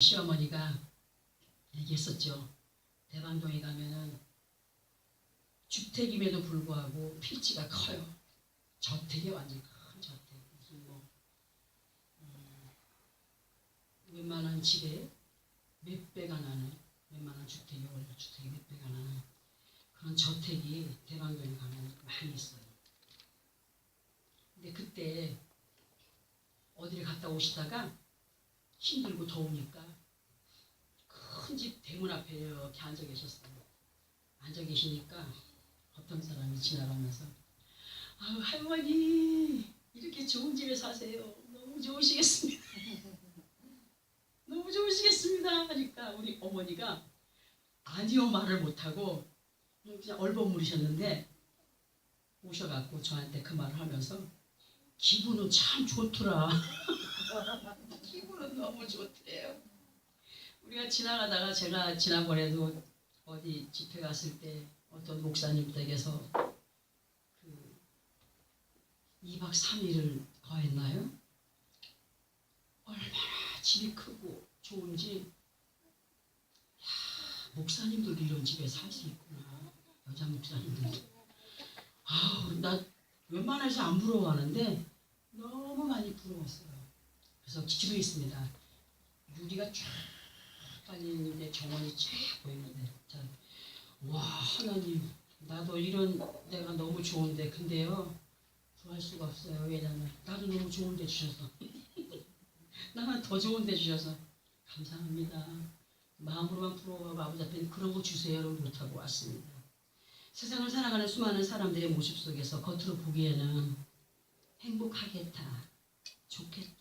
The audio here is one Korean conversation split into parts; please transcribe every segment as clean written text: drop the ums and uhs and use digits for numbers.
시어머니가 얘기했었죠. 대방동에 가면은 주택임에도 불구하고 필지가 커요. 저택이 완전 큰 저택. 무슨 웬만한 집에 몇 배가 나는, 웬만한 주택이 원래 주택이 몇 배가 나는 그런 저택이 대방동에 가면 많이 있어요. 근데 그때 어디를 갔다 오시다가 힘들고 더우니까 큰 집 대문 앞에 이렇게 앉아 계셨어요. 앉아 계시니까 어떤 사람이 지나가면서 아유 할머니 이렇게 좋은 집에 사세요. 너무 좋으시겠습니다. 너무 좋으시겠습니다 하니까 우리 어머니가 아니요 말을 못하고 그냥 얼버무리셨는데 오셔갖고 저한테 그 말을 하면서 기분은 참 좋더라. 기분은 너무 좋대요. 우리가 지나가다가 제가 지난번에도 어디 집회 갔을 때 어떤 목사님 댁에서 그 2박 3일을 거했나요? 얼마나 집이 크고 좋은지, 야, 목사님들도 이런 집에 살 수 있구나. 여자 목사님들. 아우, 나 웬만해서 안 부러워하는데 너무 많이 부러웠어요. 그래서 기초에 있습니다. 유리가 쫙 깔리는데 정원이 쫙 보이는데, 와 하나님, 나도 이런 데가 너무 좋은데 근데요 구할 수가 없어요. 왜냐면 나도 너무 좋은 데 주셔서 나는 더 좋은 데 주셔서 감사합니다. 마음으로만 부러워하고 아버지 앞에 그런 거 주세요를 못하고 왔습니다. 세상을 살아가는 수많은 사람들의 모습 속에서 겉으로 보기에는 행복하겠다, 좋겠다,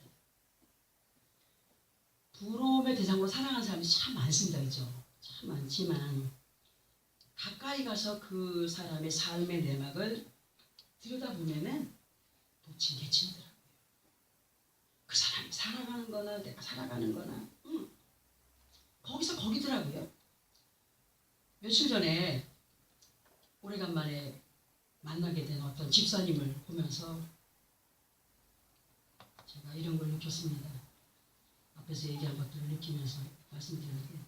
부러움의 대상으로 살아가는 사람이 참 많습니다. 그죠? 참 많지만 가까이 가서 그 사람의 삶의 내막을 들여다보면은 놓친 게 힘들어요. 그 사람이 살아가는 거나 내가 살아가는 거나 거기서 거기더라고요. 며칠 전에 오래간만에 만나게 된 어떤 집사님을 보면서 제가 이런 걸 느꼈습니다. 앞에서 얘기한 것들을 느끼면서 말씀드리는데,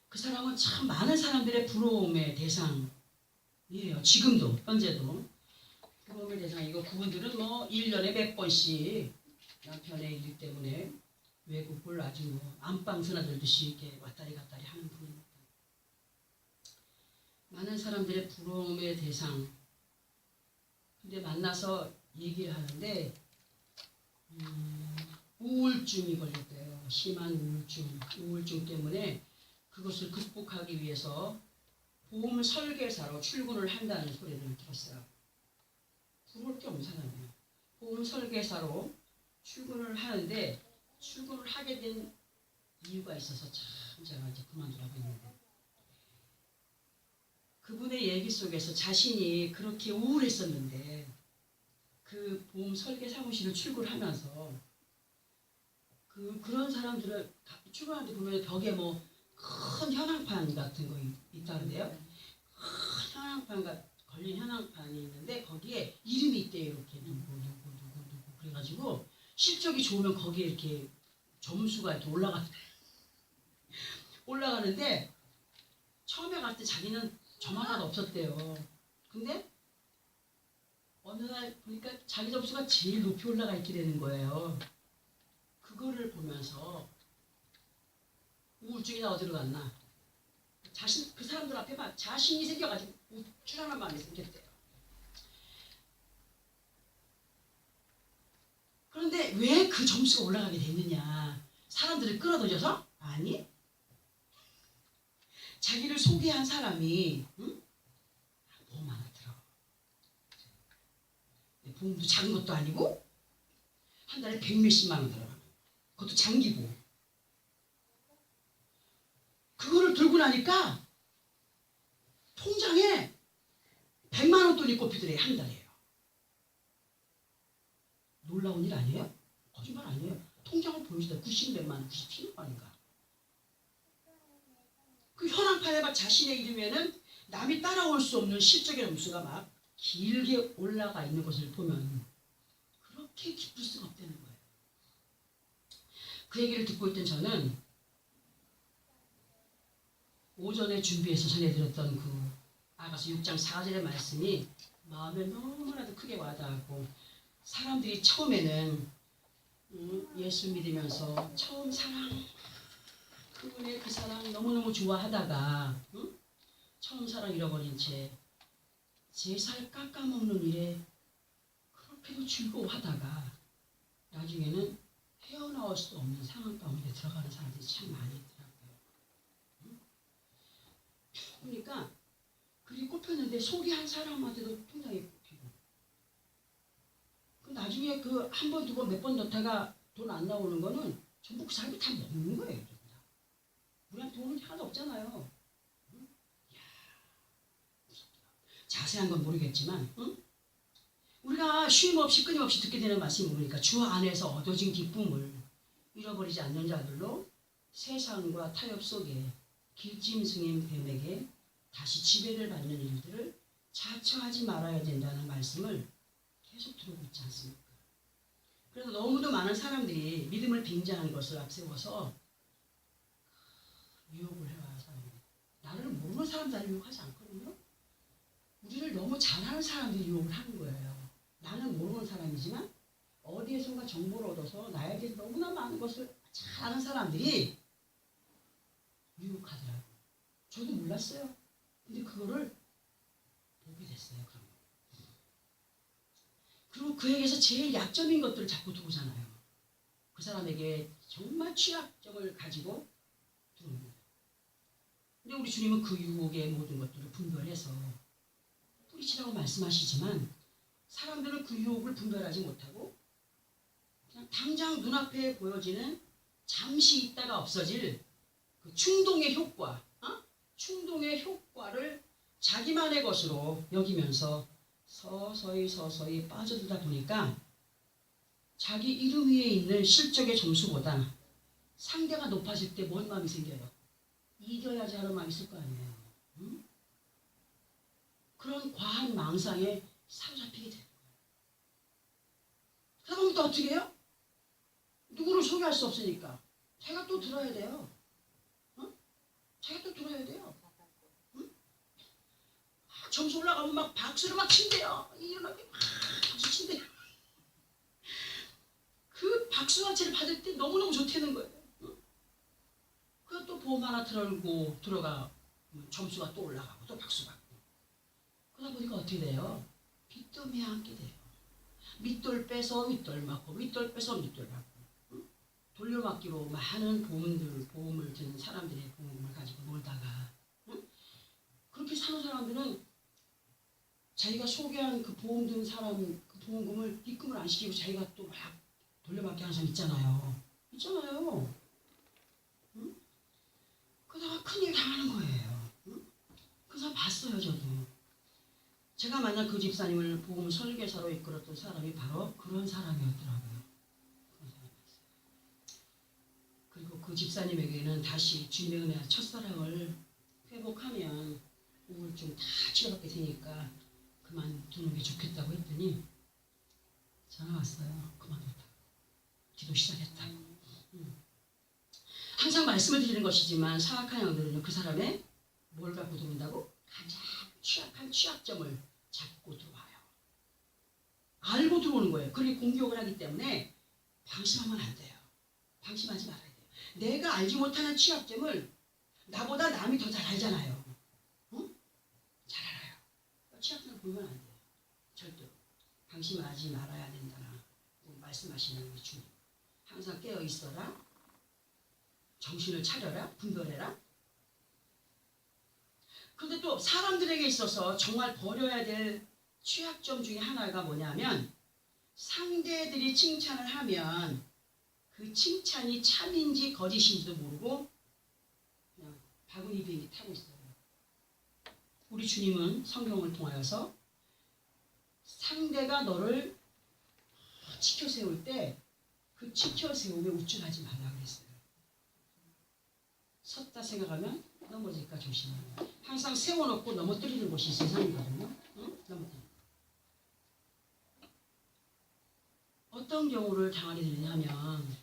그 사람은 참 많은 사람들의 부러움의 대상이에요. 지금도 현재도 부러움의 대상이고, 그분들은 뭐 1년에 몇 번씩 남편의 일 때문에 외국을 아주 뭐 안방 스나들듯이 이렇게 왔다리 갔다리 하는 분입니다. 많은 사람들의 부러움의 대상. 근데 만나서 얘기를 하는데 우울증이 걸렸대요. 심한 우울증 때문에 그것을 극복하기 위해서 보험 설계사로 출근을 한다는 소리를 들었어요. 부러울 게 없는 사람이에요. 보험 설계사로 출근을 하는데, 출근을 하게 된 이유가 있어서 참 제가 이제 그만두라고 했는데, 그분의 얘기 속에서 자신이 그렇게 우울했었는데 그 보험 설계 사무실을 출근하면서 그런 사람들을 출근하는데 보면 벽에 뭐 큰 현황판 같은 거 있다는데요. 큰 현황판 걸린 현황판이 있는데 거기에 이름이 있대요. 이렇게 누구 그래가지고 실적이 좋으면 거기에 이렇게 점수가 이렇게 올라가는데 처음에 갔을 때 자기는 점 하나도 없었대요. 근데 어느 날 보니까 자기 점수가 제일 높이 올라가 있게 되는 거예요. 그거를 보면서 우울증이 나 어디로 갔나? 그 사람들 앞에 막 자신이 생겨가지고 우쭐하는 마음이 생겼대요. 그런데 왜 그 점수가 올라가게 됐느냐? 사람들을 끌어들여서? 아니, 자기를 소개한 사람이 보험 하나 들어. 보험도 작은 것도 아니고 한 달에 100몇십만 원 들어가는, 그것도 장기보험. 그거를 들고 나니까 통장에 100만 원 돈이 꼽히더래. 한 달에요. 놀라운 일 아니에요? 거짓말 아니에요. 통장을 보여주다 90몇만 원, 97만 원인가. 그 현황판에 막 자신의 이름에는 남이 따라올 수 없는 실적의 점수가 막 길게 올라가 있는 것을 보면 그렇게 기쁠 수가 없다는 거예요. 그 얘기를 듣고 있던 저는 오전에 준비해서 전해드렸던 그 아가서 6장 4절의 말씀이 마음에 너무나도 크게 와닿았고, 사람들이 처음에는 예수 믿으면서 처음 사랑, 그분의 그 사랑 너무너무 좋아하다가 처음 사랑 잃어버린 채 제 살 깎아먹는 일에 그렇게도 즐거워하다가 나중에는 헤어나올 수 없는 상황 가운데 들어가는 사람들이 참 많이 있더라고요. 그러니까 그게 꼽혔는데 소개한 사람한테도 통장에 꼽히고, 그 나중에 그 한 번, 두 번, 몇 번 넣다가 돈 안 나오는 거는 전부 그 사람이 다 먹는 거예요. 우리한테 돈은 하나도 없잖아요. 자세한 건 모르겠지만 우리가 쉼없이 끊임없이 듣게 되는 말씀이 뭡니까? 주 안에서 얻어진 기쁨을 잃어버리지 않는 자들로 세상과 타협 속에 길짐승인 뱀에게 다시 지배를 받는 일들을 자처하지 말아야 된다는 말씀을 계속 들어오고 있지 않습니까? 그래서 너무도 많은 사람들이 믿음을 빙자하는 것을 앞세워서 유혹을 해와요. 사람들이. 나를 모르는 사람들을 유혹하지 않거든요. 우리를 너무 잘하는 사람들이 유혹을 하는 거예요. 나는 모르는 사람이지만 어디에선가 정보를 얻어서 나에 대해 너무나 많은 것을 잘 아는 사람들이 유혹하더라고요. 저도 몰랐어요. 근데 그거를 보게 됐어요. 그리고 그에게서 제일 약점인 것들을 자꾸 들어오잖아요. 그 사람에게 정말 취약점을 가지고 들어옵니다. 근데 우리 주님은 그 유혹의 모든 것들을 분별해서 뿌리치라고 말씀하시지만, 사람들은 그 유혹을 분별하지 못하고 그냥 당장 눈앞에 보여지는 잠시 있다가 없어질 그 충동의 효과, 충동의 효과를 자기만의 것으로 여기면서 서서히 빠져들다 보니까 자기 이름 위에 있는 실적의 점수보다 상대가 높아질 때 뭔 마음이 생겨요? 이겨야지 하는 마음이 있을 거 아니에요. 그런 과한 망상에 사로잡히게 되는 거예요. 그러다 보면 또 어떻게 해요? 누구를 소개할 수 없으니까 자기가 또 들어야 돼요. 자기가 또 들어야 돼요. 점수 올라가면 막 박수를 막 친대요. 일어나게 막 박수 친대요. 그 박수 자체를 받을 때 너무너무 좋다는 거예요. 그래서 또 보험 하나 들어오고 들어가 점수가 또 올라가고 또 박수 받고. 그러다 보니까 어떻게 돼요? 빚더미에 앉게 돼요. 밑돌 빼서 윗돌 맞고 윗돌 빼서 밑돌 맞고, 돌려막기로 많은 보험을 드는 사람들의 보험을 가지고 놀다가, 그렇게 사는 사람들은 자기가 소개한 그 보험 든 사람 그 보험금을 입금을 안 시키고 자기가 또 막 돌려막기 하는 사람 있잖아요. 그러다가 큰일 당하는 거예요. 그 사람 봤어요. 저도. 제가 만난 그 집사님을 보험 설계사로 이끌었던 사람이 바로 그런 사람이었더라고요. 그리고 그 집사님에게는 다시 주님의 은혜 첫사랑을 회복하면 우울증 다 치료받게 되니까 그만두는 게 좋겠다고 했더니 전화 왔어요. 그만뒀다고. 기도 시작했다고. 항상 말씀을 드리는 것이지만 사악한 영들은요, 그 사람의 뭘 갖고 들어온다고? 가장 취약한 취약점을 잡고 들어와요. 알고 들어오는 거예요. 그리고 공격을 하기 때문에 방심하면 안 돼요. 방심하지 말아야 돼요. 내가 알지 못하는 취약점을 나보다 남이 더 잘 알잖아요. 잘 알아요. 취약점을 보면 안 돼요. 절대로. 방심하지 말아야 된다라고 말씀하시는 우리 주님. 항상 깨어 있어라. 정신을 차려라. 분별해라. 그런데 또 사람들에게 있어서 정말 버려야 될 취약점 중에 하나가 뭐냐면, 상대들이 칭찬을 하면 그 칭찬이 참인지 거짓인지도 모르고 그냥 바구니 비행기 타고 있어요. 우리 주님은 성경을 통하여서 상대가 너를 치켜 세울 때 그 치켜 세움에 우쭐하지 말라 그랬어요. 섰다 생각하면 넘어질까 조심해요. 항상 세워놓고 넘어뜨리는 곳이 세상이거든요. 넘어뜨리는. 어떤 경우를 당하게 되느냐면,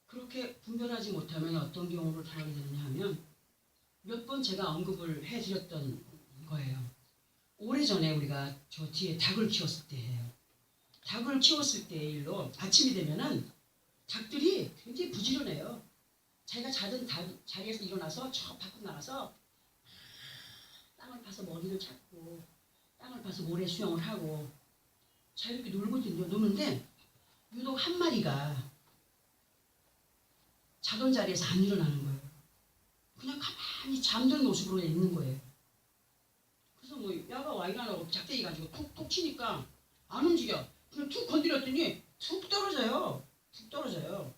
그렇게 그렇게 분별하지 못하면 어떤 경우를 당하게 되느냐 하면 몇 번 제가 언급을 해드렸던 거예요. 오래전에 우리가 저 뒤에 닭을 키웠을 때예요. 닭을 키웠을 때의 일로 아침이 되면은 닭들이 굉장히 부지런해요. 자기가 자던 자리에서 일어나서 저 밖으로 나가서 땅을 파서 먹이를 찾고 땅을 파서 모래 수영을 하고 자유롭게 노는데 유독 한 마리가 자던 자리에서 안 일어나는 거예요. 그냥 가만히 잠든 모습으로 있는 거예요. 그래서 뭐 야가 와이라고 작대기 가지고 툭툭 치니까 안 움직여. 그냥 툭 건드렸더니 툭 떨어져요. 툭 떨어져요.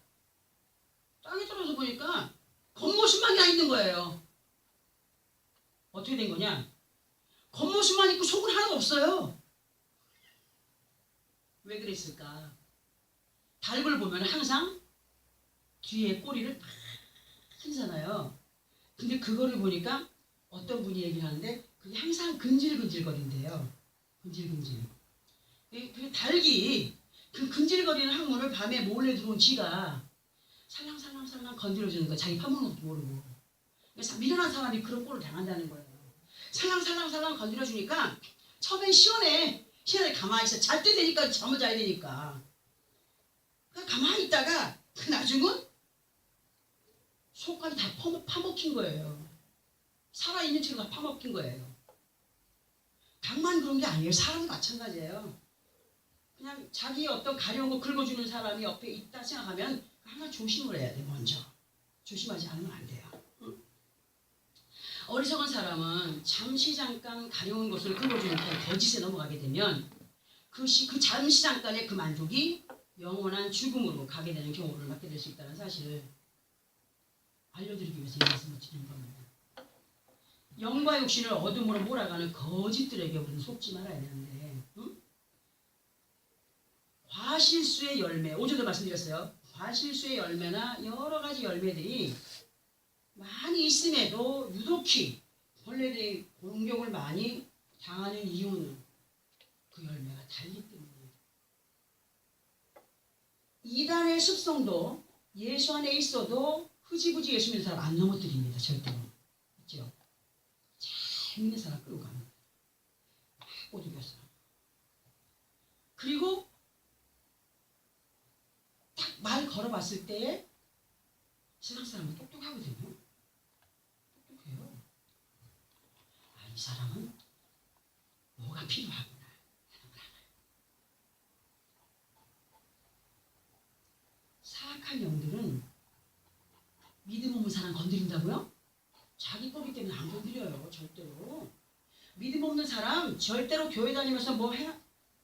땅에 떨어져 보니까 겉모습만 나 있는 거예요. 어떻게 된 거냐? 겉모습만 있고 속은 하나도 없어요. 왜 그랬을까? 닭을 보면 항상 뒤에 꼬리를 팍 흔잖아요. 근데 그거를 보니까 어떤 분이 얘기를 하는데 그게 항상 근질근질거린대요. 근질근질. 그 닭이 그 근질거리는 항문을 밤에 몰래 들어온 쥐가 살랑살랑살랑 건드려주는 거 자기 파먹는 것도 모르고. 그래서 미련한 사람이 그런 꼴을 당한다는 거예요. 살랑살랑살랑 건드려주니까 처음엔 시원해. 가만히 있어. 잘 때 되니까 잠을 자야 되니까. 가만히 있다가 그 나중은 속까지 다 파먹힌 거예요. 살아있는 채로 다 파먹힌 거예요. 닭만 그런 게 아니에요. 사람도 마찬가지예요. 그냥 자기 어떤 가려운 거 긁어주는 사람이 옆에 있다 생각하면 하나 조심을 해야 돼. 먼저. 조심하지 않으면 안 돼요. 응? 어리석은 사람은 잠시 잠깐 가려운 것을 긁어주는 거짓에 넘어가게 되면 그 잠시 잠깐의 그 만족이 영원한 죽음으로 가게 되는 경우를 맞게 될 수 있다는 사실을 알려드리기 위해서 이 말씀을 드리는 겁니다. 영과 육신을 어둠으로 몰아가는 거짓들에게 우리는 속지 말아야 되는데, 응? 과실수의 열매, 5절도 말씀드렸어요. 과실수의 열매나 여러 가지 열매들이 많이 있음에도 유독히 벌레들이 공격을 많이 당하는 이유는 그 열매가 달기 때문이에요. 이단의 습성도 예수 안에 있어도 흐지부지 예수 믿는 사람 안 넘어뜨립니다. 절대로. 있죠? 잘 믿는 사람 끌고 갑니다. 막 꼬드겨서. 그리고 딱 말 걸어봤을 때 세상 사람은 똑똑하거든요. 똑똑해요. 아, 이 사람은 뭐가 필요하구나. 사악한 영들은 믿음 없는 사람 건드린다고요? 자기 거기 때문에 안 건드려요. 절대로. 믿음 없는 사람 절대로 교회 다니면서 뭐 해?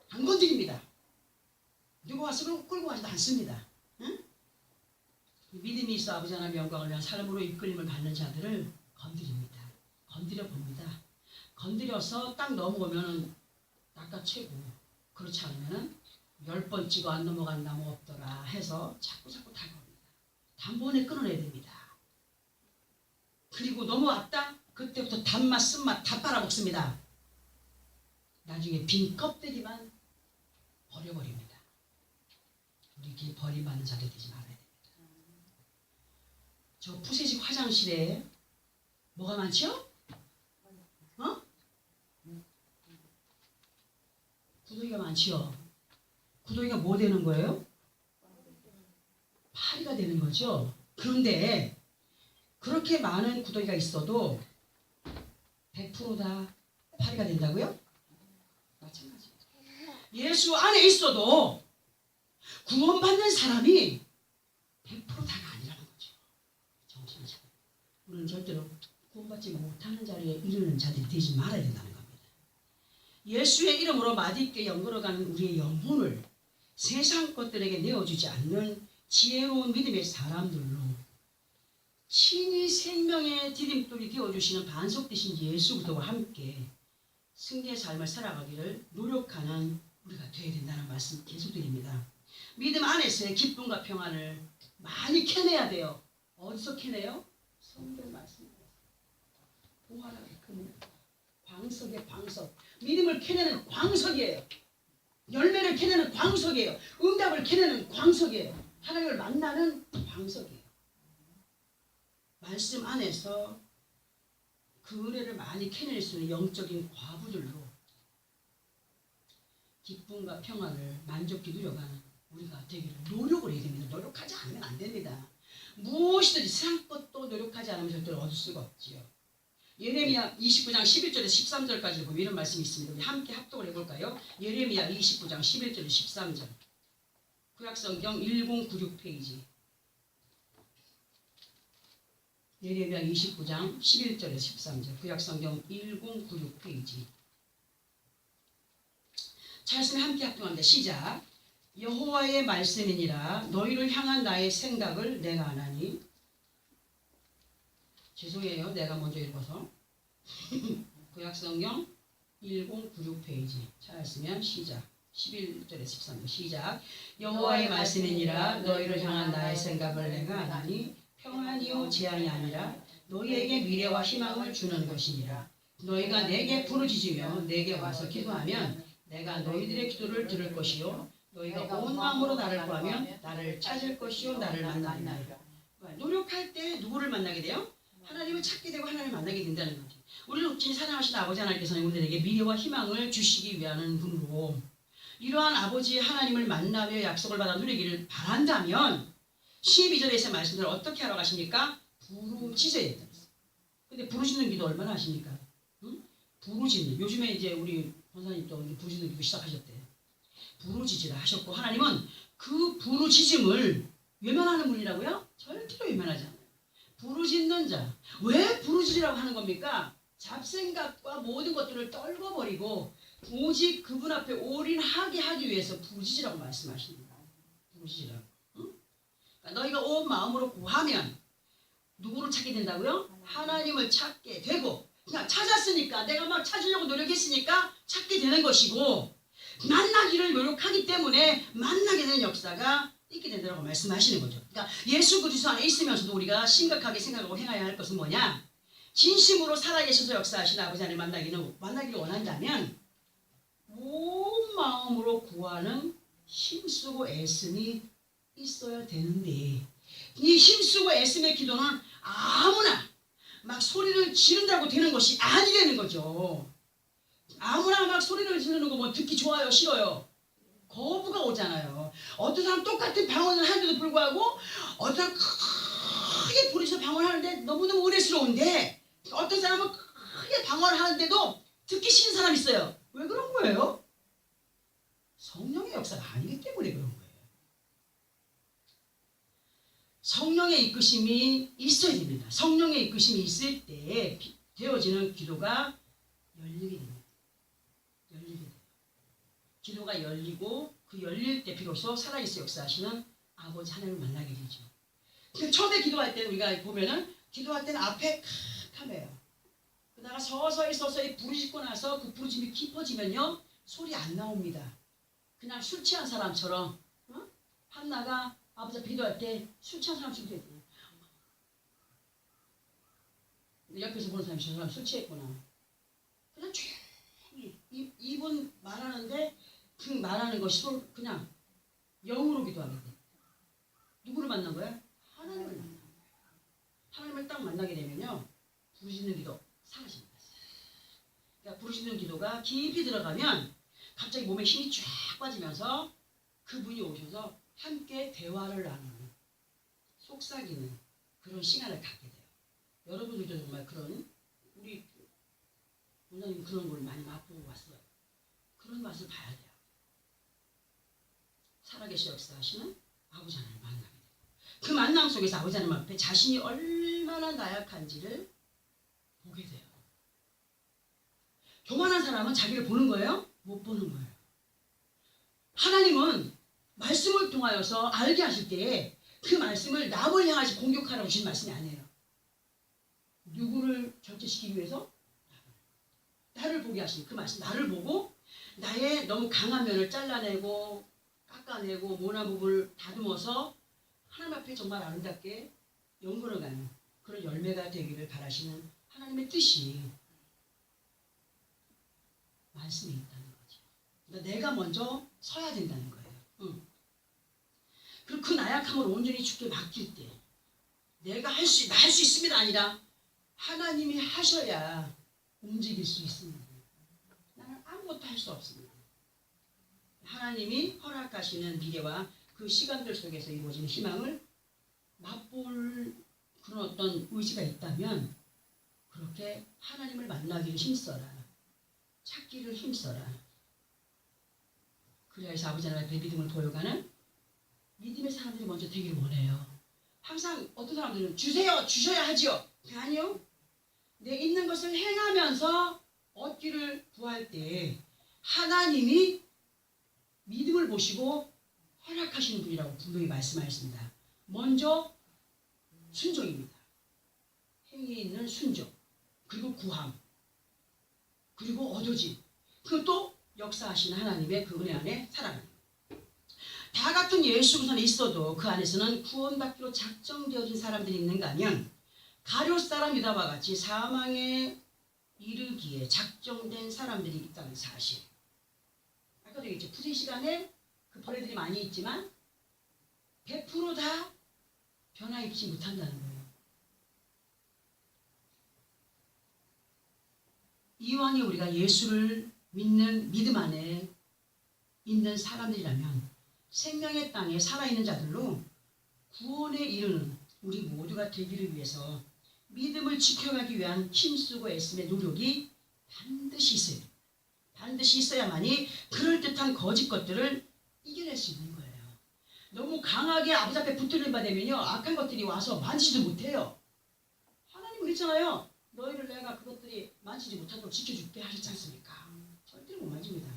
안 건드립니다. 누구 와서 끌고 가지도 않습니다. 응? 믿음이 있어 아버지 하나님의 영광을 위한 삶으로 이끌림을 받는 자들을 건드립니다. 건드려 봅니다. 건드려서 딱 넘어오면 낚아채고, 그렇지 않으면 10번 찍어 안 넘어간 나무 없더라 해서 자꾸 다가옵니다. 단번에 끊어내야 됩니다. 그리고 넘어왔다? 그때부터 단맛, 쓴맛 다 빨아먹습니다. 나중에 빈 껍데기만 버려버립니다. 우리 이렇게 버림받는 자들 되지 말아야 됩니다. 저 푸세식 화장실에 뭐가 많죠? 어? 구더기가 많지요. 구더기가 뭐 되는 거예요? 파리가 되는 거죠. 그런데 그렇게 많은 구더기가 있어도 100%다 파리가 된다고요? 마찬가지예요. 예수 안에 있어도 구원받는 사람이 100% 다가 아니라는 거죠. 정신을 차려. 우리는 절대로 구원받지 못하는 자리에 이르는 자들이 되지 말아야 된다는 겁니다. 예수의 이름으로 맛있게 연걸어가는 우리의 영혼을 세상 것들에게 내어주지 않는 지혜로운 믿음의 사람들로 친히 생명의 디딤돌이 되어주시는 반석 되신 예수 그리스도와 함께 승리의 삶을 살아가기를 노력하는 우리가 되어야 된다는 말씀 계속 드립니다. 믿음 안에서의 기쁨과 평안을 많이 캐내야 돼요. 어디서 캐내요? 성경 말씀입니다. 보아라 그 광석의 광석. 믿음을 캐내는 광석이에요. 열매를 캐내는 광석이에요. 응답을 캐내는 광석이에요. 하나님을 만나는 광석이에요. 말씀 안에서 그 은혜를 많이 캐낼 수 있는 영적인 과부들로 기쁨과 평안을 만족히 누려가는 우리가 되기를 노력을 해야 됩니다. 노력하지 않으면 안 됩니다. 무엇이든지 세상 것도 노력하지 않으면 절대로 얻을 수가 없지요. 예레미야 29장 11절에서 13절까지 보면 이런 말씀이 있습니다. 우리 함께 합독을 해볼까요? 예레미야 29장 11절에서 13절. 구약성경 1096페이지. 예레미야 29장 11절에서 13절. 구약성경 1096페이지. 말씀에 함께 합동합니다. 시작. 여호와의 말씀이니라 너희를 향한 나의 생각을 내가 아나니. 죄송해요. 내가 먼저 읽어서. 구약성경 1096페이지 찾았으면 시작. 11절에 13절 시작. 여호와의 말씀이니라 너희를 향한 나의 생각을 내가 아나니 평안이요 재앙이 아니라 너희에게 미래와 희망을 주는 것이니라. 너희가 내게 부르짖으며 내게 와서 기도하면 내가 너희들의 기도를 들을 것이요 너희가 온 마음으로 나를 구하면 나를 찾을 것이요 나를 만나리라. 노력할 때 누구를 만나게 돼요? 하나님을 찾게 되고 하나님을 만나게 된다는 거죠. 우리를 온전히 사랑하신 아버지 하나님께서는 우리들에게 미래와 희망을 주시기 위한 분으로 이러한 아버지 하나님을 만나며 약속을 받아 누리기를 바란다면 12절에서 말씀대로 어떻게 하러 가십니까? 부르짖어야 된다. 근데 부르짖는 기도 얼마나 하십니까? 응? 부르짖는. 요즘에 이제 우리 권사님도 부르짖는 기도 시작하셨대요. 부르짖으라 하셨고 하나님은 그 부르짖음을 외면하는 분이라고요? 절대로 외면하지 않아요. 부르짖는 자. 왜 부르짖으라고 하는 겁니까? 잡생각과 모든 것들을 떨궈버리고 오직 그분 앞에 올인하게 하기 위해서 부르짖으라고 말씀하십니다. 부르짖으라고. 응? 그러니까 너희가 온 마음으로 구하면 누구를 찾게 된다고요? 하나님을 찾게 되고 그냥 찾았으니까 내가 막 찾으려고 노력했으니까 찾게 되는 것이고 만나기를 노력하기 때문에 만나게 되는 역사가 있게 된다고 말씀하시는 거죠. 그러니까 예수 그리스도 안에 있으면서도 우리가 심각하게 생각하고 행해야 할 것은 뭐냐? 진심으로 살아계셔서 역사하시는 아버지 하나님 만나기를 원한다면 온 마음으로 구하는 힘쓰고 애씀이 있어야 되는데 이 힘쓰고 애씀의 기도는 아무나 막 소리를 지른다고 되는 것이 아니라는 거죠. 아무나 막 소리를 지르는 거 뭐 듣기 좋아요, 싫어요? 거부가 오잖아요. 어떤 사람 똑같은 방언을 하는데도 불구하고 어떤 크게 부르짖어 방언하는데 너무너무 의뢰스러운데 어떤 사람은 크게 방언을 하는데도 듣기 싫은 사람이 있어요. 왜 그런 거예요? 성령의 역사가 아니기 때문에 그런 거예요. 성령의 이끄심이 있어야 됩니다. 성령의 이끄심이 있을 때 되어지는 기도가 열리게 됩니다. 열리게 돼요. 기도가 열리고 그 열릴 때 비로소 살아계셔 역사하시는 아버지 하나님을 만나게 되죠. 근데 처음에 기도할 때 우리가 보면은 기도할 때는 앞에 카메요. 그러다가 서서히 부르짖고 나서 그 부르짖음이 깊어지면요 소리 안 나옵니다. 그냥 술 취한 사람처럼 한나가 아버지 앞에 기도할 때 술 취한 사람처럼 돼요. 옆에서 보는 사람이 저 사람 술 취했구나. 그냥 조용히 입은 말하는데 그 말하는 것이 그냥 영으로 기도하게 돼. 누구를 만난 거야? 하나님을 만난 거야. 하나님을 딱 만나게 되면요 부르짖는 기도 사라집니다. 그러니까 부르짖는 기도가 깊이 들어가면 갑자기 몸에 힘이 쫙 빠지면서 그분이 오셔서 함께 대화를 나누는 속삭이는 그런 시간을 갖게 돼요. 여러분들도 정말 그런 우리 원장님 그런 걸 많이 맛보고 왔어요. 그런 맛을 봐야 돼요. 살아계신 역사하시는 아버지 하나님을 만나게 돼요. 그 만남 속에서 아버지 하나님 앞에 자신이 얼마나 나약한지를 보게 돼요. 교만한 사람은 자기를 보는 거예요? 못 보는 거예요. 하나님은 말씀을 통하여서 알게 하실 때에 그 말씀을 남을 향하시 공격하라고 주신 말씀이 아니에요. 누구를 절제시키기 위해서? 나를 보게 하신 그 말씀. 나를 보고 나의 너무 강한 면을 잘라내고 깎아내고 모난 부분을 다듬어서 하나님 앞에 정말 아름답게 연결어가는 그런 열매가 되기를 바라시는 하나님의 뜻이 말씀에 있다는 거죠. 그러니까 내가 먼저 서야 된다는 거예요. 그리고 그 나약함을 온전히 주께 맡길 때 내가 할 수 있습니다 아니라 하나님이 하셔야 움직일 수 있습니다. 나는 아무것도 할 수 없습니다. 하나님이 허락하시는 미래와 그 시간들 속에서 이루어지는 희망을 맛볼 그런 어떤 의지가 있다면 그렇게 하나님을 만나기를 힘써라. 찾기를 힘써라. 그래야지 아버지 하나님의 믿음을 보여가는 믿음의 사람들이 먼저 되기를 원해요. 항상 어떤 사람들은 주세요, 주셔야 하지요. 아니요. 내 있는 것을 행하면서 얻기를 구할 때 하나님이 믿음을 보시고 허락하시는 분이라고 분명히 말씀하셨습니다. 먼저 순종입니다. 행위 있는 순종, 그리고 구함, 그리고 얻어짐, 그것도 역사하시는 하나님의 그 은혜 안에 살아가는 다 같은 예수 그리스도는 있어도 그 안에서는 구원받기로 작정되어진 사람들이 있는가 하면 가룟 사람 유다와 같이 사망에 이르기에 작정된 사람들이 있다는 사실. 아까도 얘기했죠. 부재 시간에 그 벌레들이 많이 있지만 100% 다 변화 입지 못한다는 거예요. 이왕에 우리가 예수를 믿는 믿음 안에 있는 사람들이라면 생명의 땅에 살아있는 자들로 구원에 이르는 우리 모두가 되기를 위해서 믿음을 지켜가기 위한 힘쓰고 애씀의 노력이 반드시 있어요. 반드시 있어야만이 그럴듯한 거짓 것들을 이겨낼 수 있는 거예요. 너무 강하게 아버지 앞에 붙들림 받으면요 악한 것들이 와서 만지지도 못해요. 하나님 그랬잖아요. 너희를 내가 그것들이 만지지 못하도록 지켜줄게 하셨지 않습니까? 절대로 못 만집니다.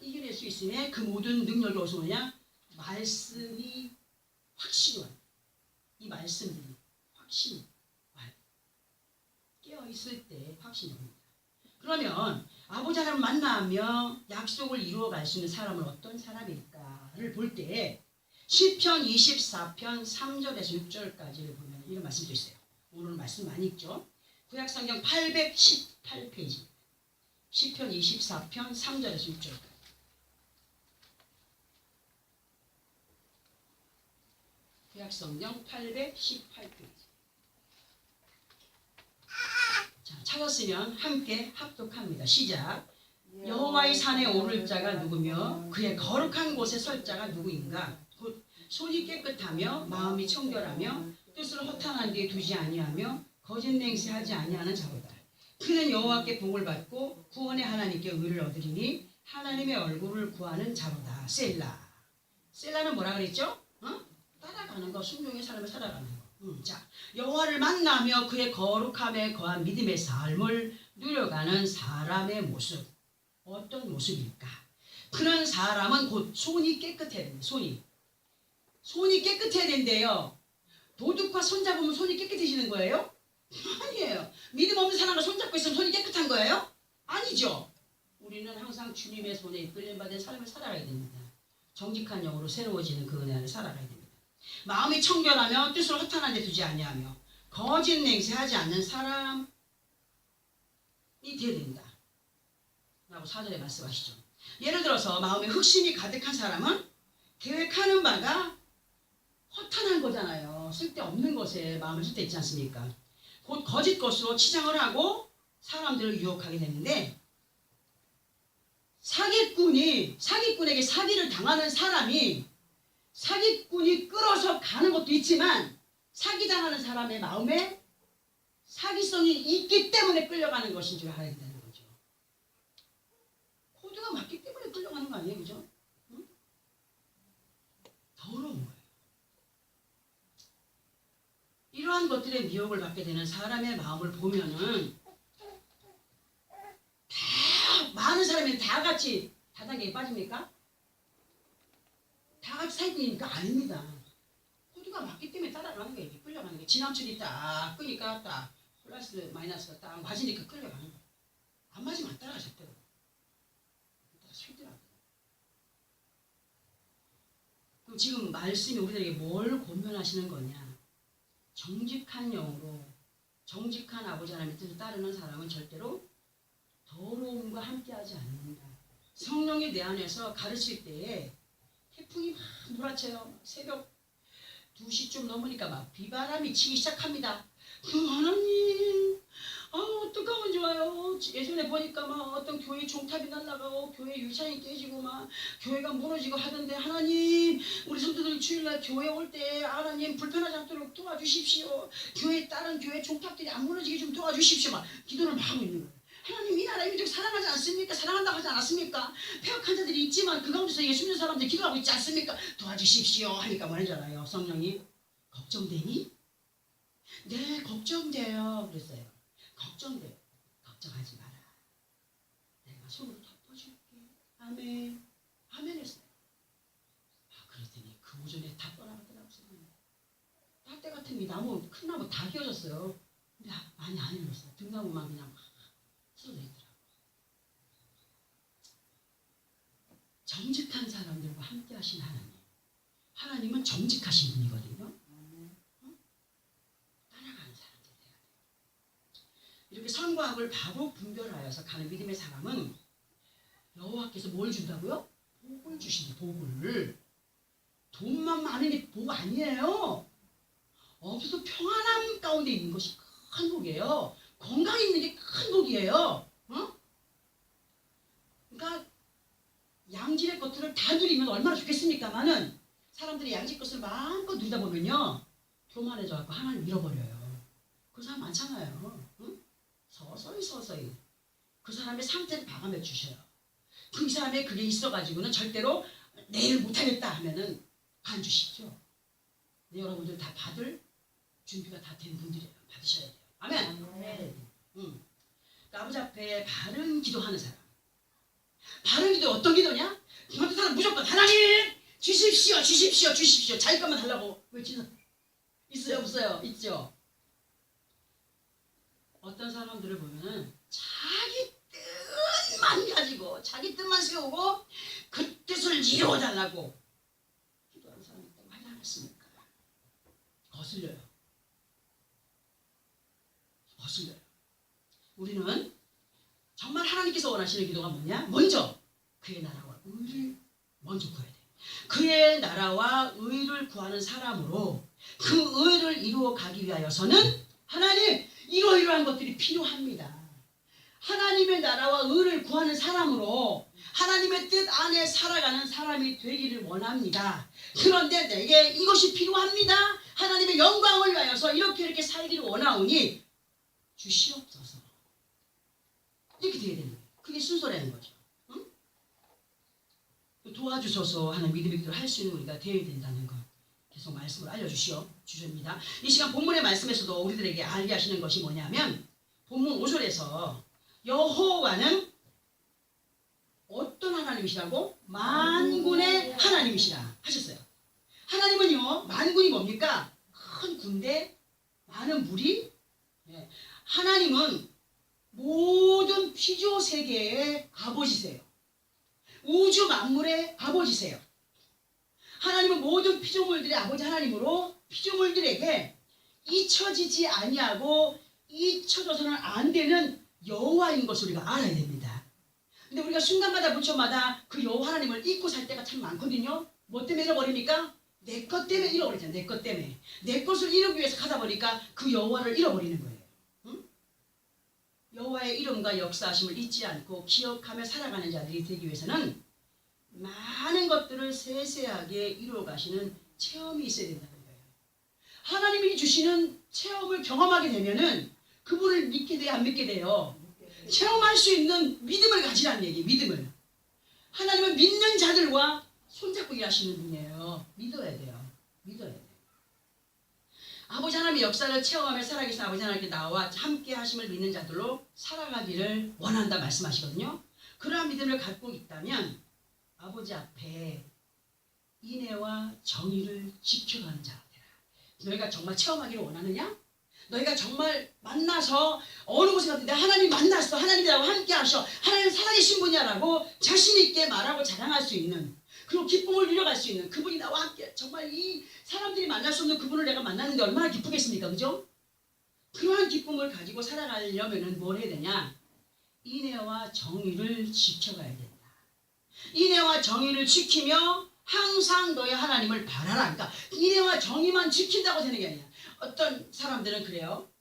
이겨낼 수 있으면 그 모든 능력이 어디서 오냐? 말씀이 확실히 와요. 이 말씀들이 확신이 와요. 깨어있을 때 확신이 옵니다. 그러면 아버지 하나님을 만나며 약속을 이루어갈 수 있는 사람은 어떤 사람일까를 볼 때 시편 24편 3절에서 6절까지를 보면 이런 말씀도 있어요. 오늘 말씀 많이 있죠. 구약성경 818페이지 시편 24편 3절에서 6절까지 구약성경 818페이지. 자, 찾았으면 함께 합독합니다. 시작. 여호와의 산에 오를 자가 누구며 그의 거룩한 곳에 설 자가 누구인가? 곧 손이 깨끗하며 마음이 청결하며 뜻을 허탄한 데에 두지 아니하며 거짓 맹세하지 아니하는 자로다. 그는 여호와께 복을 받고 구원의 하나님께 의를 얻으리니 하나님의 얼굴을 구하는 자로다. 셀라. 셀라는 뭐라 그랬죠? 따라가는 거, 순종의 삶을 살아가는 거. 자, 여호와를 만나며 그의 거룩함에 거한 믿음의 삶을 누려가는 사람의 모습. 어떤 모습일까? 그런 사람은 곧 손이 깨끗해야 됩니다. 손이 깨끗해야 된대요. 도둑과 손잡으면 손이 깨끗해지는 거예요? 아니에요. 믿음 없는 사람과 손잡고 있으면 손이 깨끗한 거예요? 아니죠. 우리는 항상 주님의 손에 이끌림받은 삶을 살아가야 됩니다. 정직한 영으로 새로워지는 그 은혜 안에 살아가야 됩니다. 마음이 청결하며 뜻을 허탄한 데 두지 아니하며 거짓 맹세하지 않는 사람이 되어야 된다 라고 4절에 말씀하시죠. 예를 들어서 마음에 흑심이 가득한 사람은 계획하는 바가 허탄한 거잖아요. 쓸데없는 것에 마음을 쓸 때 있지 않습니까? 곧 거짓 것으로 치장을 하고 사람들을 유혹하게 되는데 사기꾼에게 사기를 당하는 사람이 사기꾼이 끌어서 가는 것도 있지만 사기당하는 사람의 마음에 사기성이 있기 때문에 끌려가는 것인 줄 알아야 된다는 거죠. 코드가 맞기 때문에 끌려가는 거 아니에요? 그죠? 응? 더러운 거예요. 이러한 것들의 미혹을 받게 되는 사람의 마음을 보면은 많은 사람이 다 같이 다단계에 빠집니까? 다 같이 사기꾼이니까 아닙니다. 코드가 맞기 때문에 따라가는 거예요. 끌려가는 거예요. 지나치게 딱 끄니까 딱 플러스 마이너스가 딱 맞으니까 끌려가는 거예요. 안 맞으면 안 따라가 절대로. 쉬더라고요. 그럼 지금 말씀이 우리들에게 뭘 권면하시는 거냐? 정직한 영으로 정직한 아버지 하나님의 뜻을 따르는 사람은 절대로 더러움과 함께하지 않는다. 성령이 내 안에서 가르칠 때에 태풍이 막 몰아쳐요. 새벽 2시, 10시쯤 넘으니까 막 비바람이 치기 시작합니다. 하나님, 어떡하면 좋아요. 예전에 보니까 막 어떤 교회 종탑이 날아가고 교회 유찬이 깨지고 막 교회가 무너지고 하던데, 하나님, 우리 성도들 주일날 교회 올 때 하나님 불편하지 않도록 도와주십시오. 교회 다른 교회 종탑들이 안 무너지게 좀 도와주십시오. 막 기도를 막 하고 있는 거예요. 하나님, 이 나라 민족 사랑하지 않습니까? 사랑한다고 하지 않았습니까? 폐역한 자들이 있지만 그 가운데서 예수 믿는 사람들이 기도하고 있지 않습니까? 도와주십시오 하니까 뭐라잖아요. 성령이, 걱정되니? 네, 걱정돼요. 그랬어요. 걱정돼요. 걱정하지 마라. 내가 손으로 덮어줄게. 아멘. 아멘 했어요. 그랬더니 그 오전에 다 떠나가더라고요. 딸때 같은 이 나무, 큰 나무 다 끼어졌어요. 근데 많이 안 일었어요. 등나무만 그냥 막 쓰러져 있더라고요. 정직한 사람들과 함께 하신 하나님. 하나님은 정직하신 분이거든요. 따라가는 사람들 돼야 돼요. 이렇게 선과 악을 바로 분별하여서 가는 믿음의 사람은 여호와께서 뭘 준다고요? 복을 주신다. 복을. 돈만 많은 게 복 아니에요. 없어도 평안함 가운데 있는 것이 큰 복이에요. 건강 있는 게 큰 복이에요. 그러니까 양질의 것들을 다 누리면 얼마나 좋겠습니까마는 사람들이 양질 것을 마음껏 누리다 보면요, 교만해져갖고 하나님 잃어버려요. 그 사람 많잖아요. 서서히 그 사람의 상태를 봐가며 주셔요. 그 사람의 그게 있어가지고는 절대로 내일 못하겠다 하면은 안 주시죠. 네, 여러분들 다 받을 준비가 다 된 분들이에요. 받으셔야 돼요. 아멘. 그러니까 아버지 앞에 바른 기도하는 사람. 바른 기도 어떤 기도냐? 어떤 사람 무조건 하나님 주십시오, 주십시오, 주십시오. 자기 것만 달라고 외치는 있어요, 없어요? 있죠. 어떤 사람들을 보면은 자기 뜻만 가지고 자기 뜻만 세우고 그 뜻을 이루어달라고 기도하는 사람이 있다고 하지 않았습니까? 거슬려요. 거슬려요. 우리는 정말 하나님께서 원하시는 기도가 뭐냐? 먼저 그의 나라와 의를 먼저 구해야 돼. 그의 나라와 의를 구하는 사람으로 그 의를 이루어 가기 위하여서는 하나님 이러이러한 것들이 필요합니다. 하나님의 나라와 의를 구하는 사람으로 하나님의 뜻 안에 살아가는 사람이 되기를 원합니다. 그런데 내게 이것이 필요합니다. 하나님의 영광을 위하여서 이렇게 살기를 원하오니 주시옵소서. 이렇게 돼야 되는 거예요. 그게 순서라는 거죠. 응? 도와주소서 하는 믿음의 기도를 할 수 있는 우리가 되어야 된다는 것 계속 말씀을 알려주십니다. 이 시간 본문의 말씀에서도 우리들에게 알게 하시는 것이 뭐냐면 본문 5절에서 여호와는 어떤 하나님이시라고? 만군의 하나님이시라 하셨어요. 하나님은요, 만군이 뭡니까? 큰 군대, 많은 무리. 하나님은 모든 피조 세계의 아버지세요. 우주 만물의 아버지세요. 하나님은 모든 피조물들의 아버지 하나님으로 피조물들에게 잊혀지지 아니하고 잊혀져서는 안 되는 여호와인 것을 우리가 알아야 됩니다. 근데 우리가 순간마다 부처마다 그 여호와 하나님을 잊고 살 때가 참 많거든요. 뭐 때문에 잃어버립니까? 내 것 때문에 잃어버리잖아요. 내 것 때문에. 내 것을 이루기 위해서 가다 보니까 그 여호와를 잃어버리는 거예요. 응? 여호와의 이름과 역사하심을 잊지 않고 기억하며 살아가는 자들이 되기 위해서는 많은 것들을 세세하게 이루어 가시는 체험이 있어야 된다는 거예요. 하나님이 주시는 체험을 경험하게 되면은 그분을 믿게 돼요, 안 믿게 돼요? 체험할 수 있는 믿음을 가지라는 얘기, 믿음을. 하나님은 믿는 자들과 손잡고 일하시는 분이에요. 믿어야 돼요. 믿어야 돼요. 아버지 하나님의 역사를 체험하며 살아계신 아버지 하나님께 나와 함께 하심을 믿는 자들로 살아가기를 원한다 말씀하시거든요. 그러한 믿음을 갖고 있다면 아버지 앞에 인애와 정의를 지켜가는 자가 되라. 너희가 정말 체험하기를 원하느냐? 너희가 정말 만나서 어느 곳에 갔는데 하나님 만났어, 하나님이라고 함께 하셔, 하나님 살아계신 분이야라고 자신 있게 말하고 자랑할 수 있는, 그리고 기쁨을 누려갈 수 있는 그분이 나와 함께, 정말 이 사람들이 만날 수 없는 그분을 내가 만나는데 얼마나 기쁘겠습니까? 그죠? 그러한 기쁨을 가지고 살아가려면 뭘 해야 되냐? 인애와 정의를 지켜가야 된다. 인애와 정의를 지키며 항상 너의 하나님을 바라라. 그러니까 인애와 정의만 지킨다고 되는 게 아니야. 어떤 사람들은 그래요.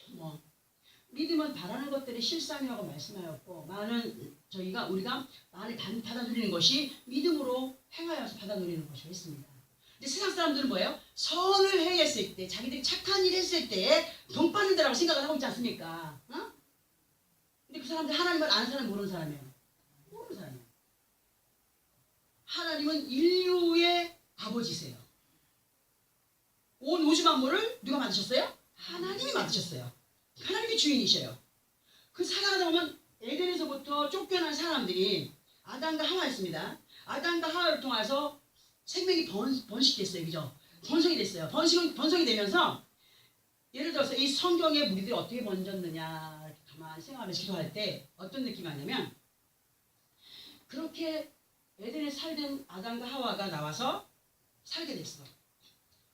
뭐 믿음은 바라는 것들이 실상이라고 말씀하였고, 우리가 많이 받아들이는 것이 믿음으로 행하여서 받아들이는 것이고 했습니다. 근데 세상 사람들은 뭐예요? 선을 행했을 때, 자기들이 착한 일 했을 때 돈 받는다라고 생각을 하고 있지 않습니까? 어? 근데 그 사람들 하나님을 아는 사람이 모르는 사람이에요. 모르는 사람이에요. 하나님은 인류의 아버지세요. 온 우주 만물을 누가 만드셨어요? 하나님이 만드셨어요. 하나님이 주인이셔요. 그 살아가다 보면 에덴에서부터 쫓겨난 사람들이 아담과 하와였습니다. 아담과 하와를 통해서 생명이 번식됐어요. 그죠? 번성이 됐어요. 번성이 되면서 예를 들어서 이 성경의 무리들이 어떻게 번졌느냐 가만히 생각하면서 기도할 때 어떤 느낌이 왔냐면, 그렇게 에덴에 살던 아담과 하와가 나와서 살게 됐어.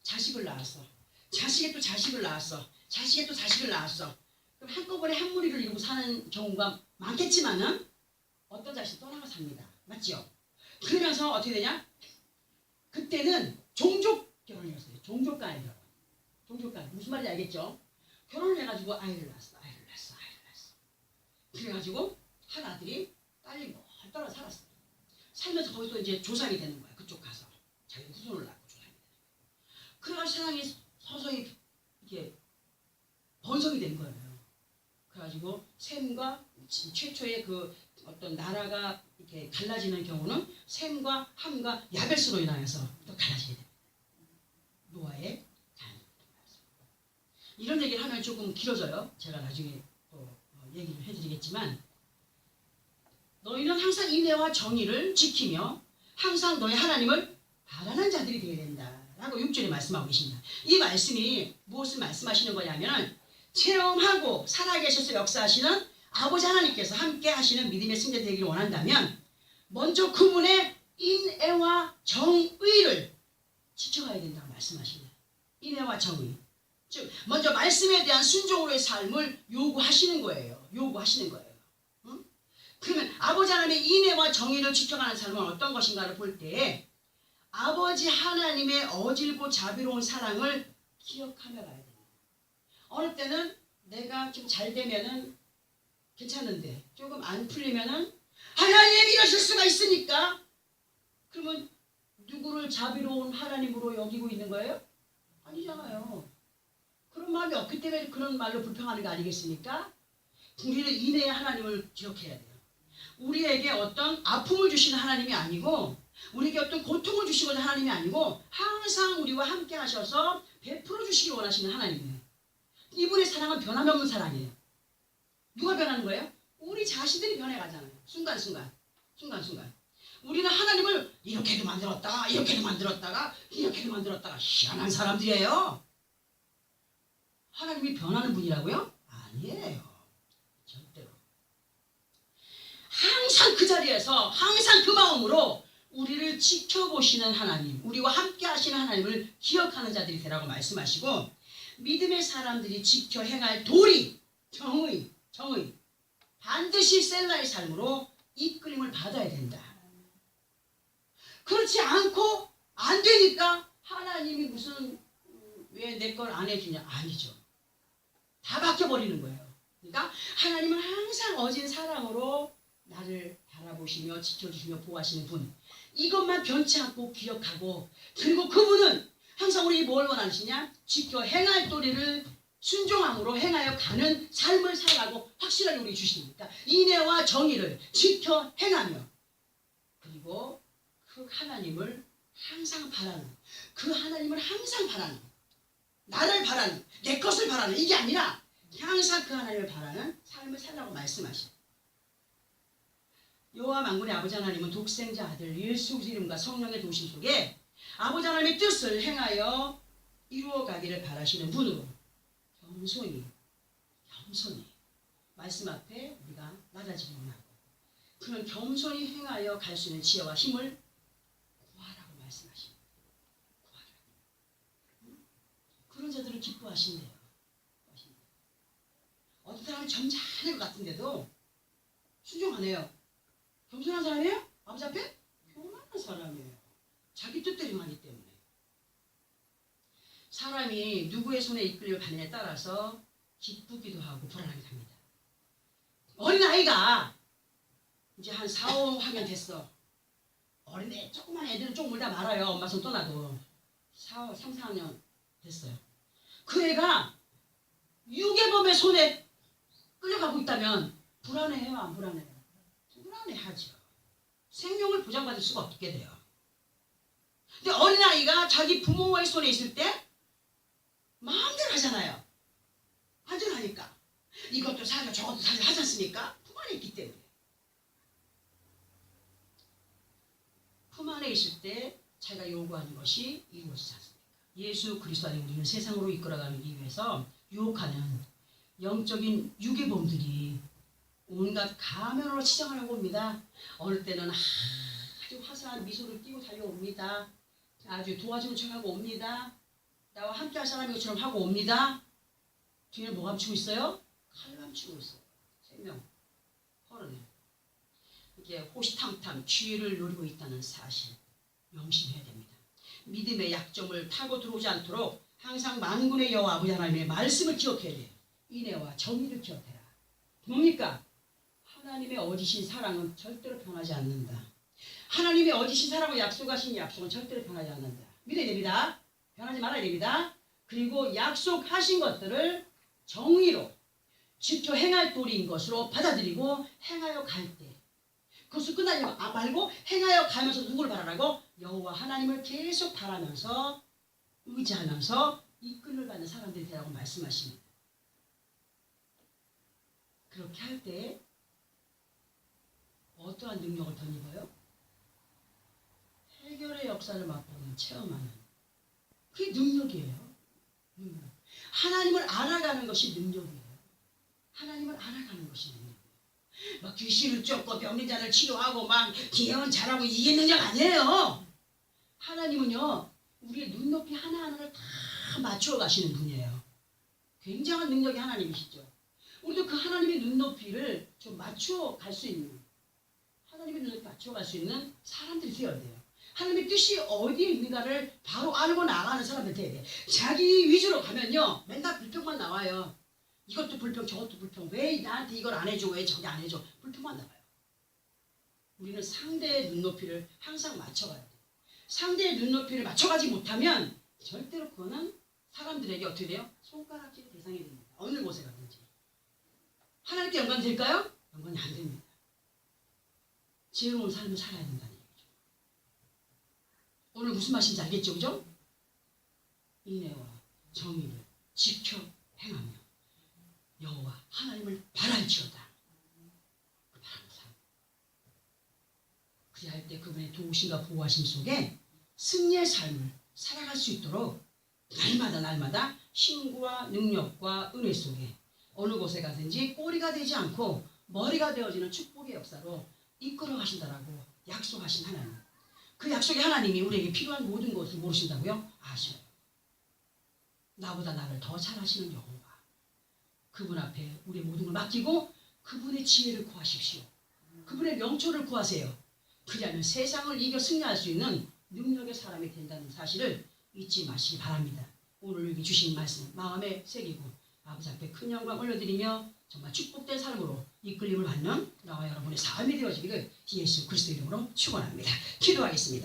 자식을 낳았어. 자식이 또 자식을 낳았어. 자식이 또 자식을 낳았어. 그럼 한꺼번에 한 무리를 이루고 사는 경우가 많겠지만은 어떤 자식이 떠나가 삽니다. 맞죠? 그러면서 어떻게 되냐? 그때는 종족 결혼이었어요. 종족 간의 결혼. 종족 간. 무슨 말인지 알겠죠? 결혼을 해가지고 아이를 낳았어. 그래가지고 한 아들이 딸이 멀 떨어져 살았어요. 살면서 거기서 이제 조상이 되는 거야. 그쪽 가서. 자기 후손을 낳고 조상이 되는 거야. 그래가지고 세상이 서서히 이렇게 번성이 된 거예요. 그래가지고 셈과 최초의 그 어떤 나라가 이렇게 갈라지는 경우는 셈과 함과 야벳으로 인하여서 또 갈라지게 됩니다. 노아의 자녀. 이런 얘기를 하면 조금 길어져요. 제가 나중에 또 얘기를 해드리겠지만, 너희는 항상 인애와 정의를 지키며 항상 너희 하나님을 바라는 자들이 되어야 된다 라고 6절에 말씀하고 계십니다. 이 말씀이 무엇을 말씀하시는 거냐면, 체험하고 살아계셔서 역사하시는 아버지 하나님께서 함께 하시는 믿음의 승자 되기를 원한다면 먼저 그분의 인애와 정의를 지켜가야 된다고 말씀하십니다. 인애와 정의. 즉 먼저 말씀에 대한 순종으로의 삶을 요구하시는 거예요. 응? 그러면 아버지 하나님의 인애와 정의를 지켜가는 삶은 어떤 것인가를 볼 때 아버지 하나님의 어질고 자비로운 사랑을 기억하며 가야 됩니다. 어느 때는 내가 좀 잘 되면은 괜찮은데 조금 안 풀리면은 하나님 이러실 수가 있습니까? 그러면 누구를 자비로운 하나님으로 여기고 있는 거예요? 아니잖아요. 그런 마음이 없기 때문에 그런 말로 불평하는 거 아니겠습니까? 우리는 인애의 하나님을 기억해야 돼요. 우리에게 어떤 아픔을 주시는 하나님이 아니고, 우리에게 어떤 고통을 주시는 하나님이 아니고, 항상 우리와 함께 하셔서 베풀어 주시기 원하시는 하나님이에요. 이분의 사랑은 변함없는 사랑이에요. 누가 변하는 거예요? 우리 자신들이 변해가잖아요. 순간순간. 우리는 하나님을 이렇게도 만들었다가 희한한 사람들이에요. 하나님이 변하는 분이라고요? 아니에요. 절대로. 항상 그 자리에서 항상 그 마음으로 우리를 지켜보시는 하나님, 우리와 함께 하시는 하나님을 기억하는 자들이 되라고 말씀하시고, 믿음의 사람들이 지켜 행할 도리, 정의, 반드시 셀라의 삶으로 이끌림을 받아야 된다. 그렇지 않고 안 되니까 하나님이 무슨 왜 내 걸 안 해주냐? 아니죠. 다 바뀌어버리는 거예요. 그러니까 하나님은 항상 어진 사랑으로 나를 바라보시며 지켜주시며 보호하시는 분. 이것만 변치 않고 기억하고, 그리고 그분은 항상 우리 뭘 원하시냐? 지켜 행할 도리를 순종함으로 행하여 가는 삶을 살라고 확실하게 우리 주시니까 인애와 정의를 지켜 행하며, 그리고 그 하나님을 항상 바라는, 나를 바라는, 내 것을 바라는, 이게 아니라 항상 그 하나님을 바라는 삶을 살라고 말씀하십니다. 여호와 만군의 아버지 하나님은 독생자 아들 예수 그리스도의 이름과 성령의 도우심 속에 아버지 하나님의 뜻을 행하여 이루어가기를 바라시는 분으로 겸손히 말씀 앞에 우리가 낮아지기 원하고, 그런 겸손히 행하여 갈 수 있는 지혜와 힘을 구하라고 말씀하십니다. 그런 자들을 기뻐하신대요. 어떤 사람은 점잖을 것 같은데도 순종 안 해요. 겸손한 사람이에요? 아버지 앞에? 교만한 사람이에요. 자기 뜻대로 행하기 때문에. 사람이 누구의 손에 이끌려 가느냐에 따라서 기쁘기도 하고 불안하기도 합니다. 어린아이가 이제 한 4, 5 하면 됐어. 어린애 조그만 애들은 좀 울다 말아요. 엄마 손 떠나도. 3, 4학년 됐어요. 그 애가 유괴범의 손에 끌려가고 있다면 불안해요? 안 불안해요? 불안해하죠. 생명을 보장받을 수가 없게 돼요. 근데 어린아이가 자기 부모의 손에 있을 때 마음대로 하잖아요. 안전하니까. 이것도 사줘 저것도 사줘 하지 않습니까? 품 안에 있기 때문에. 품 안에 있을 때 자기가 요구하는 것이 이루어지지 않습니까? 예수 그리스도 안에 우리는 세상으로 이끌어가기 위해서 유혹하는 영적인 유괴범들이 온갖 가면으로 치장을 하고 옵니다. 어느 때는 아주 화사한 미소를 띄고 달려옵니다. 아주 도와주는 척하고 옵니다. 나와 함께할 사람인 것처럼 하고 옵니다. 뒤에는 뭐 감추고 있어요? 칼 감추고 있어요. 생명 헐어내. 이게 호시탐탐 기회를 노리고 있다는 사실 명심해야 됩니다. 믿음의 약점을 타고 들어오지 않도록 항상 만군의 여호와 아버지 하나님의 말씀을 기억해야 돼요. 인애와 정의를 기억해라. 뭡니까? 하나님의 어지신 사랑은 절대로 변하지 않는다. 하나님의 어지신 사랑을 약속하신 약속은 절대로 변하지 않는다. 믿어야 됩니다. 변하지 말아야 됩니다. 그리고 약속하신 것들을 정의로 지켜 행할 도리인 것으로 받아들이고 행하여 갈 때 그것을 끝나지 말고 행하여 가면서 누구를 바라라고? 여호와 하나님을 계속 바라면서 의지하면서 이끌을 받는 사람들이 되라고 말씀하십니다. 그렇게 할 때 어떠한 능력을 덧입어요? 해결의 역사를 맛보는 체험하는 그게 능력이에요. 능력. 하나님을 알아가는 것이 능력이에요. 하나님을 알아가는 것이 능력이에요. 막 귀신을 쫓고 병든 자를 치료하고 막 기회원 잘하고 이게 능력 아니에요. 하나님은요 우리의 눈높이 하나하나를 다 맞추어 가시는 분이에요. 굉장한 능력이 하나님이시죠. 우리도 그 하나님의 눈높이를 좀 맞추어 갈 수 있는 하나님의 눈높이 맞추어 갈 수 있는 사람들이 되어야 돼요. 하나님의 뜻이 어디에 있는가를 바로 알고 나가는 사람들 되어야 돼요. 자기 위주로 가면요 맨날 불평만 나와요. 이것도 불평 저것도 불평. 왜 나한테 이걸 안 해줘 왜 저기 안 해줘 불평만 나와요. 우리는 상대의 눈높이를 항상 맞춰가야 돼요. 상대의 눈높이를 맞춰가지 못하면 절대로 그거는 사람들에게 어떻게 돼요? 손가락질 대상이 됩니다. 어느 곳에 가든지. 하나님께 연관이 될까요? 연관이 안 됩니다. 지혜로운 삶을 살아야 된다는 얘기죠. 오늘 무슨 말인지 알겠죠? 그죠? 인애와 정의를 지켜 행하며 여호와 하나님을 바랄지어다. 그 바라는 삶. 그리할 때 그분의 도우심과 보호하심 속에 승리의 삶을 살아갈 수 있도록 날마다 힘과 능력과 은혜 속에 어느 곳에 가든지 꼬리가 되지 않고 머리가 되어지는 축복의 역사로 이끌어 가신다라고 약속하신 하나님. 그 약속의 하나님이 우리에게 필요한 모든 것을 모르신다고요? 아셔요. 나보다 나를 더 잘 아시는 여호와. 그분 앞에 우리의 모든 걸 맡기고 그분의 지혜를 구하십시오. 그분의 명초를 구하세요. 그리하면 세상을 이겨 승리할 수 있는 능력의 사람이 된다는 사실을 잊지 마시기 바랍니다. 오늘 여기 주신 말씀 마음에 새기고 아버지 앞에 큰 영광 올려드리며 정말 축복된 삶으로 이끌림을 받는 나와 여러분의 삶이 되어지기를 예수 그리스도 이름으로 축원합니다. 기도하겠습니다.